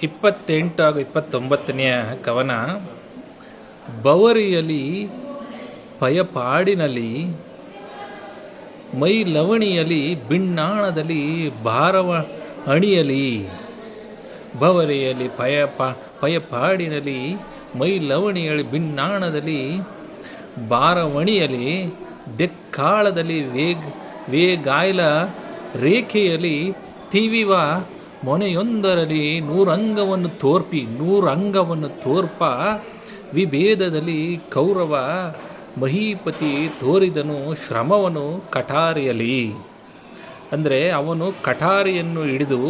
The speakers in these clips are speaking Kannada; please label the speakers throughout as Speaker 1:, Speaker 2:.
Speaker 1: 28 ಹಾಗೂ 29ನೆಯ ಕವನ. ಬವರಿಯಲಿ ಪಯಪಾಡಿನಲಿ ಮೈ ಲವಣಿಯಲಿ ಬಿಣ್ಣಾಣದಲ್ಲಿ ಭಾರವ ಅಣಿಯಲಿ. ಬವರಿಯಲಿ ಪಯಪಾಡಿನಲಿ ಮೈ ಲವಣಿಯಲಿ ಬಿಣ್ಣಾಣದಲ್ಲಿ ಭಾರವಣಿಯಲಿ ದೆಕ್ಕಾಳದಲ್ಲಿ ವೇಗಾಯ್ಲ ರೇಖೆಯಲ್ಲಿ ತಿವಿವ ಮೊನೆಯೊಂದರಲ್ಲಿ ನೂರಂಗವನ್ನು ತೋರ್ಪ ವಿಭೇದದಲ್ಲಿ ಕೌರವ ಮಹೀಪತಿ ತೋರಿದನು ಶ್ರಮವನು ಕಠಾರಿಯಲಿ. ಅಂದರೆ ಅವನು ಕಠಾರಿಯನ್ನು ಹಿಡಿದು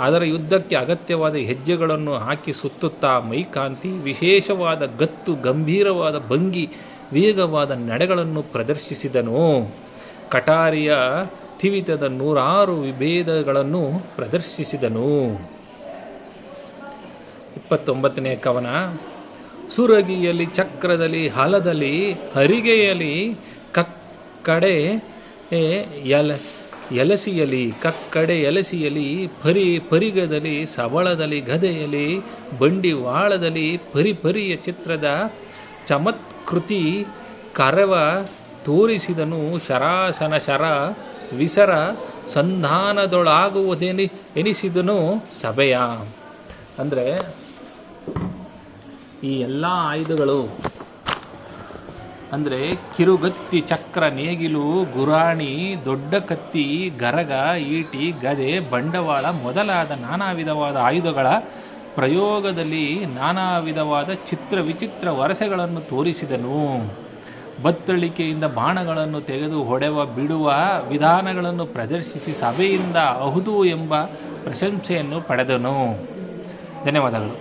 Speaker 1: ಅದರ ಯುದ್ಧಕ್ಕೆ ಅಗತ್ಯವಾದ ಹೆಜ್ಜೆಗಳನ್ನು ಹಾಕಿ ಸುತ್ತುತ್ತಾ ಮೈಕಾಂತಿ ವಿಶೇಷವಾದ ಗತ್ತು ಗಂಭೀರವಾದ ಭಂಗಿ ವೇಗವಾದ ನಡೆಗಳನ್ನು ಪ್ರದರ್ಶಿಸಿದನು. ಕಠಾರಿಯ ತಿವಿತದ 106 ವಿಭೇದಗಳನ್ನು ಪ್ರದರ್ಶಿಸಿದನು. 29ನೇ ಕವನ. ಸುರಗಿಯಲ್ಲಿ ಚಕ್ರದಲ್ಲಿ ಹಲದಲ್ಲಿ ಹರಿಗೆಯಲ್ಲಿ ಕಕ್ಕಡೆ ಎಲಸಿಯಲಿ ಪರಿಗದಲ್ಲಿ ಸವಳದಲ್ಲಿ ಗದೆಯಲ್ಲಿ ಬಂಡಿವಾಳದಲ್ಲಿ ಪರಿಯ ಚಿತ್ರದ ಚಮತ್ಕೃತಿ ಕರವ ತೋರಿಸಿದನು. ಶರಾಸನ ಶರ ವಿಸರ ಎನಿಸಿದನು ಸಭೆಯ. ಅಂದರೆ ಈ ಎಲ್ಲ ಆಯುಧಗಳು ಅಂದರೆ ಕಿರುಗತ್ತಿ, ಚಕ್ರ, ನೇಗಿಲು, ಗುರಾಣಿ, ದೊಡ್ಡ ಕತ್ತಿ, ಗರಗ, ಈಟಿ, ಗದೆ, ಬಂಡವಾಳ ಮೊದಲಾದ ನಾನಾ ವಿಧವಾದ ಆಯುಧಗಳ ಪ್ರಯೋಗದಲ್ಲಿ ನಾನಾ ವಿಧವಾದ ವಿಚಿತ್ರ ವರಸೆಗಳನ್ನು ತೋರಿಸಿದನು. ಬತ್ತಳಿಕೆಯಿಂದ ಬಾಣಗಳನ್ನು ತೆಗೆದು ಬಿಡುವ ವಿಧಾನಗಳನ್ನು ಪ್ರದರ್ಶಿಸಿ ಸಭೆಯಿಂದ ಅಹುದು ಎಂಬ ಪ್ರಶಂಸೆಯನ್ನು ಪಡೆದನು. ಧನ್ಯವಾದಗಳು.